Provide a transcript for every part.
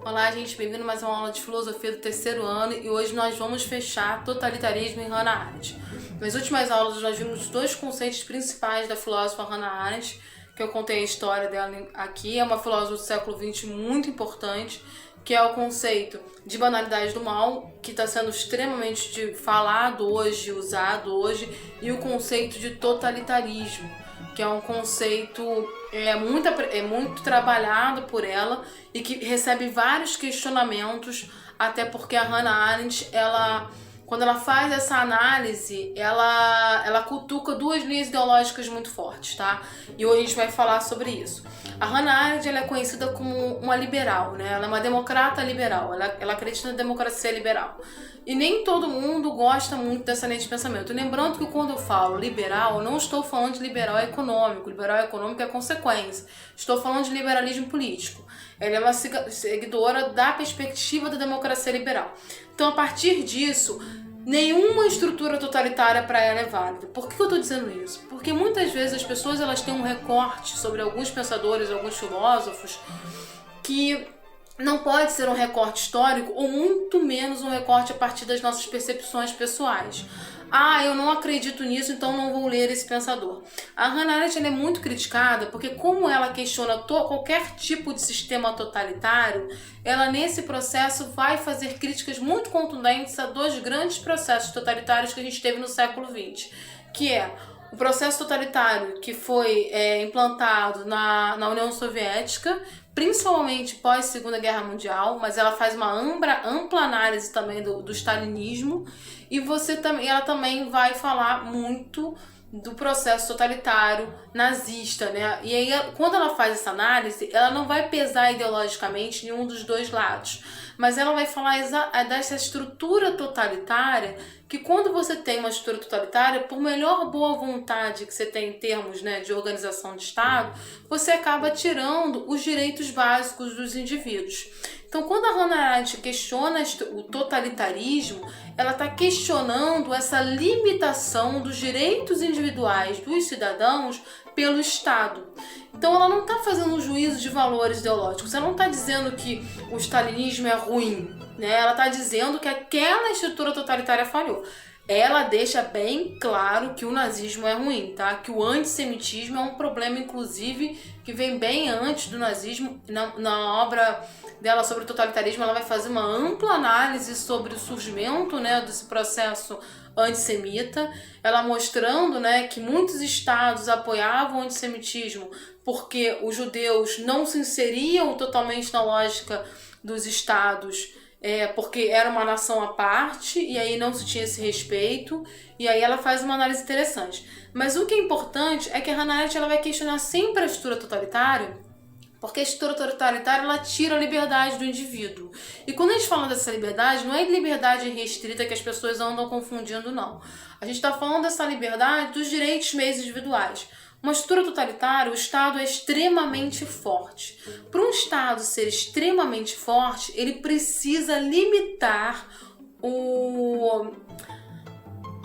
Olá, gente, bem-vindo a mais uma aula de filosofia do terceiro ano e hoje nós vamos fechar totalitarismo em Hannah Arendt. Nas últimas aulas nós vimos dois conceitos principais da filósofa Hannah Arendt, que eu contei a história dela aqui. É uma filósofa do século XX muito importante, que é o conceito de banalidade do mal, que está sendo extremamente falado hoje, usado hoje, e o conceito de totalitarismo, que é um conceito muito trabalhado por ela e que recebe vários questionamentos, até porque a Hannah Arendt, quando ela faz essa análise, ela cutuca duas linhas ideológicas muito fortes, tá? E hoje a gente vai falar sobre isso. A Hannah Arendt, ela é conhecida como uma liberal, né? Ela é uma democrata liberal, ela acredita na democracia liberal. E nem todo mundo gosta muito dessa linha de pensamento. Lembrando que quando eu falo liberal, eu não estou falando de liberal econômico. Liberal econômico é consequência. Estou falando de liberalismo político. Ela é uma seguidora da perspectiva da democracia liberal. Então, a partir disso, nenhuma estrutura totalitária para ela é válida. Por que eu estou dizendo isso? Porque muitas vezes as pessoas elas têm um recorte sobre alguns pensadores, alguns filósofos, que não pode ser um recorte histórico ou muito menos um recorte a partir das nossas percepções pessoais. Eu não acredito nisso, então não vou ler esse pensador. A Hannah Arendt é muito criticada porque, como ela questiona qualquer tipo de sistema totalitário, ela nesse processo vai fazer críticas muito contundentes a dois grandes processos totalitários que a gente teve no século XX, que é o processo totalitário que foi implantado na União Soviética, principalmente pós Segunda Guerra Mundial, mas ela faz uma ampla análise também do stalinismo, e ela também vai falar muito do processo totalitário nazista, né? E aí, quando ela faz essa análise, ela não vai pesar ideologicamente nenhum dos dois lados, mas ela vai falar dessa estrutura totalitária, que quando você tem uma estrutura totalitária, por melhor boa vontade que você tem em termos, né, de organização de Estado, você acaba tirando os direitos básicos dos indivíduos. Então, quando a Hannah Arendt questiona o totalitarismo, ela está questionando essa limitação dos direitos individuais dos cidadãos pelo Estado. Então, ela não está fazendo um juízo de valores ideológicos, ela não está dizendo que o stalinismo é ruim, né? Ela está dizendo que aquela estrutura totalitária falhou. Ela deixa bem claro que o nazismo é ruim, tá? Que o antissemitismo é um problema, inclusive, que vem bem antes do nazismo. Na obra dela sobre o totalitarismo, ela vai fazer uma ampla análise sobre o surgimento, né, desse processo antissemita, ela mostrando, né, que muitos estados apoiavam o antissemitismo porque os judeus não se inseriam totalmente na lógica dos estados, porque era uma nação à parte, e aí não se tinha esse respeito, e aí ela faz uma análise interessante. Mas o que é importante é que a Hannah Arendt ela vai questionar sempre a estrutura totalitária, porque a estrutura totalitária ela tira a liberdade do indivíduo. E quando a gente fala dessa liberdade, não é liberdade restrita que as pessoas andam confundindo, não. A gente está falando dessa liberdade dos direitos meios individuais. Uma estrutura totalitária, o Estado é extremamente forte. Para um Estado ser extremamente forte, ele precisa limitar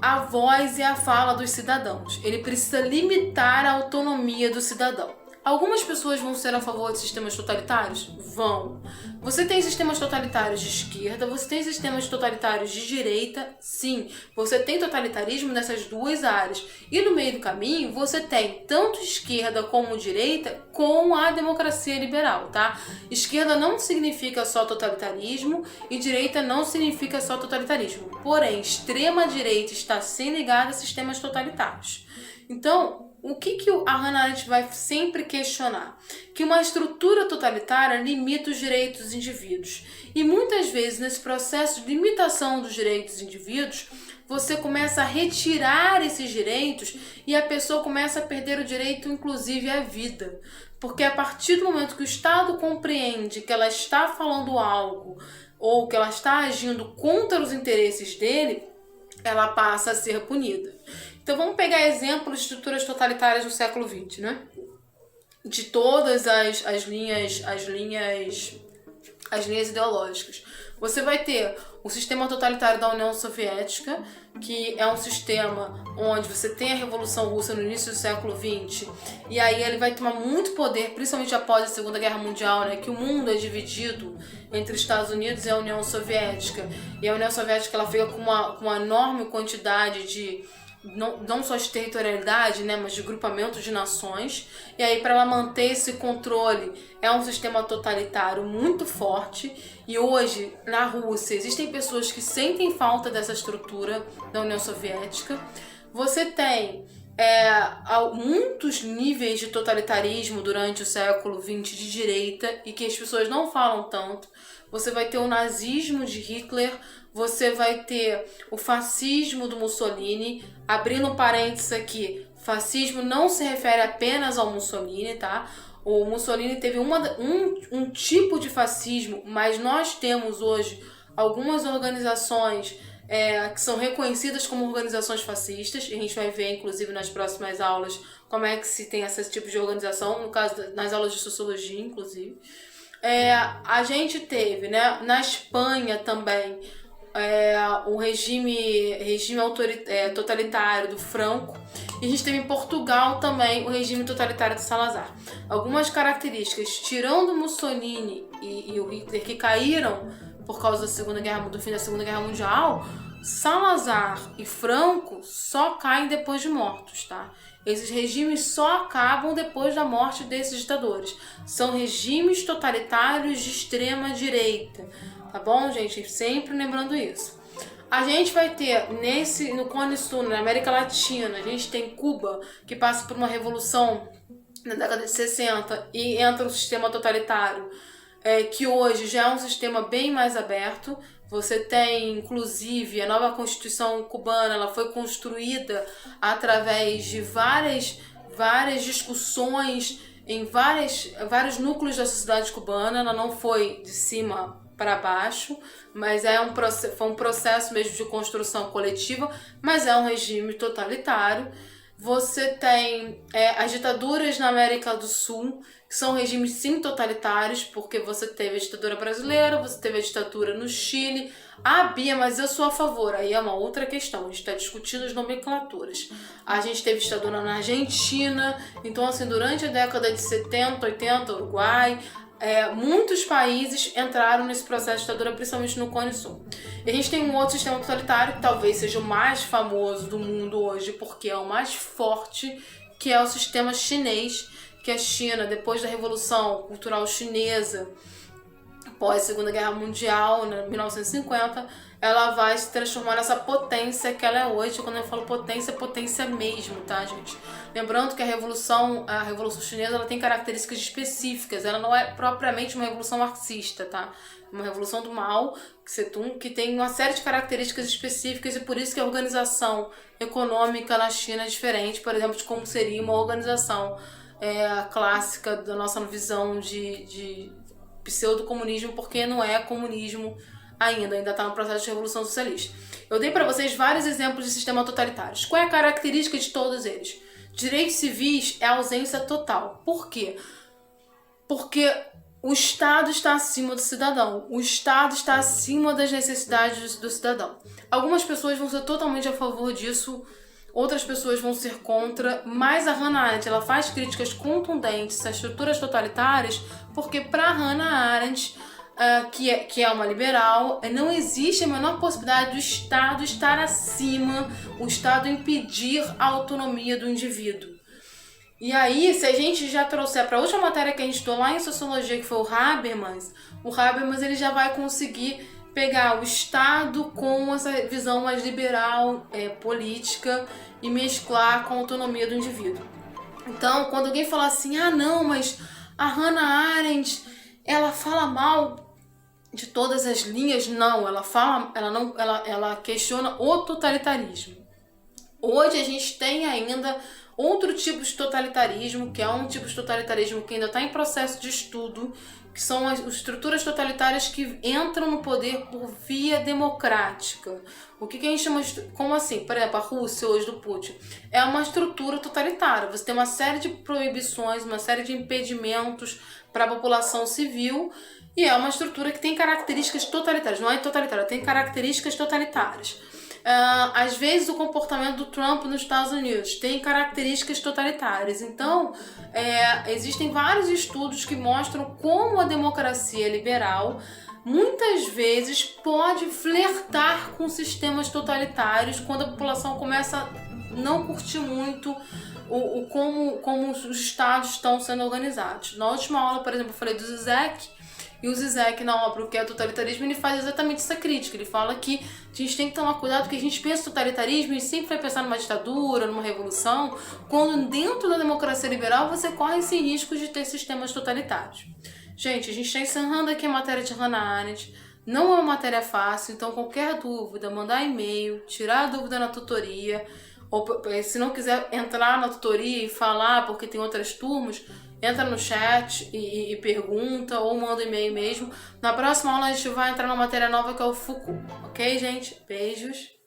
a voz e a fala dos cidadãos. Ele precisa limitar a autonomia do cidadão. Algumas pessoas vão ser a favor de sistemas totalitários? Vão. Você tem sistemas totalitários de esquerda, você tem sistemas totalitários de direita? Sim. Você tem totalitarismo nessas duas áreas. E no meio do caminho, você tem tanto esquerda como direita com a democracia liberal, tá? Esquerda não significa só totalitarismo e direita não significa só totalitarismo. Porém, extrema-direita está sem ligada a sistemas totalitários. Então, o que a Hannah Arendt vai sempre questionar? Que uma estrutura totalitária limita os direitos dos indivíduos. E muitas vezes, nesse processo de limitação dos direitos dos indivíduos, você começa a retirar esses direitos e a pessoa começa a perder o direito, inclusive, à vida. Porque a partir do momento que o Estado compreende que ela está falando algo ou que ela está agindo contra os interesses dele, ela passa a ser punida. Então vamos pegar exemplos de estruturas totalitárias do século XX, né? De todas as linhas ideológicas. Você vai ter o sistema totalitário da União Soviética, que é um sistema onde você tem a Revolução Russa no início do século XX, e aí ele vai tomar muito poder, principalmente após a Segunda Guerra Mundial, né, que o mundo é dividido entre os Estados Unidos e a União Soviética. E a União Soviética ela fica com uma enorme quantidade de não só de territorialidade, né, mas de grupamento de nações. E aí, para ela manter esse controle, é um sistema totalitário muito forte. E hoje, na Rússia, existem pessoas que sentem falta dessa estrutura da União Soviética. Você tem muitos níveis de totalitarismo durante o século XX de direita e que as pessoas não falam tanto. Você vai ter o nazismo de Hitler, você vai ter o fascismo do Mussolini. Abrindo um parênteses aqui, fascismo não se refere apenas ao Mussolini, tá? O Mussolini teve um tipo de fascismo, mas nós temos hoje algumas organizações que são reconhecidas como organizações fascistas, e a gente vai ver, inclusive, nas próximas aulas, como é que se tem esse tipo de organização, no caso, nas aulas de sociologia, inclusive. A gente teve, né, na Espanha também, o regime totalitário do Franco, e a gente teve em Portugal também o regime totalitário do Salazar. Algumas características, tirando Mussolini e o Hitler, que caíram por causa do fim da Segunda Guerra Mundial, Salazar e Franco só caem depois de mortos, tá? Esses regimes só acabam depois da morte desses ditadores. São regimes totalitários de extrema direita, tá bom, gente? Sempre lembrando isso. A gente vai ter no Cone Sul, na América Latina, a gente tem Cuba, que passa por uma revolução na década de 60 e entra no sistema totalitário, que hoje já é um sistema bem mais aberto. Você tem, inclusive, a nova Constituição cubana, ela foi construída através de várias discussões em vários núcleos da sociedade cubana. Ela não foi de cima para baixo, mas foi um processo mesmo de construção coletiva, mas é um regime totalitário. Você tem as ditaduras na América do Sul, que são regimes sim totalitários, porque você teve a ditadura brasileira, você teve a ditadura no Chile. Ah, Bia, mas eu sou a favor. Aí é uma outra questão, a gente está discutindo as nomenclaturas. A gente teve ditadura na Argentina, então assim, durante a década de 70, 80, Uruguai, muitos países entraram nesse processo de ditadura, principalmente no Cone Sul. E a gente tem um outro sistema totalitário, que talvez seja o mais famoso do mundo hoje, porque é o mais forte, que é o sistema chinês, que a China, depois da Revolução Cultural Chinesa, após a Segunda Guerra Mundial, em 1950, ela vai se transformar nessa potência que ela é hoje. Quando eu falo potência, é potência mesmo, tá, gente? Lembrando que a Revolução Chinesa, ela tem características específicas, ela não é propriamente uma revolução marxista, tá? Uma revolução do Mao Tse-tung, que tem uma série de características específicas, e por isso que a organização econômica na China é diferente, por exemplo, de como seria uma organização clássica da nossa visão de pseudo-comunismo, porque não é comunismo ainda está no processo de revolução socialista. Eu dei para vocês vários exemplos de sistemas totalitários. Qual é a característica de todos eles? Direitos civis é ausência total. Por quê? Porque o Estado está acima do cidadão. O Estado está acima das necessidades do cidadão. Algumas pessoas vão ser totalmente a favor disso, outras pessoas vão ser contra, mas a Hannah Arendt ela faz críticas contundentes às estruturas totalitárias, porque para Hannah Arendt, que é uma liberal, não existe a menor possibilidade do Estado estar acima, o Estado impedir a autonomia do indivíduo. E aí, se a gente já trouxer para a última matéria que a gente estudou lá em Sociologia, que foi o Habermas ele já vai conseguir pegar o Estado com essa visão mais liberal, política, e mesclar com a autonomia do indivíduo. Então, quando alguém fala assim, não, mas a Hannah Arendt, ela fala mal de todas as linhas, não, ela questiona o totalitarismo. Hoje a gente tem ainda Outro tipo de totalitarismo, que é um tipo de totalitarismo que ainda está em processo de estudo, que são as estruturas totalitárias que entram no poder por via democrática. O que a gente chama de... Como assim? Por exemplo, a Rússia hoje do Putin é uma estrutura totalitária. Você tem uma série de proibições, uma série de impedimentos para a população civil e é uma estrutura que tem características totalitárias. Não é totalitária, tem características totalitárias. Às vezes o comportamento do Trump nos Estados Unidos tem características totalitárias. Então, existem vários estudos que mostram como a democracia liberal muitas vezes pode flertar com sistemas totalitários quando a população começa a não curtir muito como os estados estão sendo organizados. Na última aula, por exemplo, eu falei do Zizek. E o Zizek, na obra O que é Totalitarismo, ele faz exatamente essa crítica. Ele fala que a gente tem que tomar cuidado porque a gente pensa em totalitarismo e sempre vai pensar numa ditadura, numa revolução, quando dentro da democracia liberal você corre esse risco de ter sistemas totalitários. Gente, a gente está encerrando aqui a matéria de Hannah Arendt. Não é uma matéria fácil, então qualquer dúvida, mandar e-mail, tirar a dúvida na tutoria, ou se não quiser entrar na tutoria e falar porque tem outras turmas, entra no chat e pergunta ou manda e-mail mesmo. Na próxima aula a gente vai entrar numa matéria nova que é o Foucault. Ok, gente? Beijos.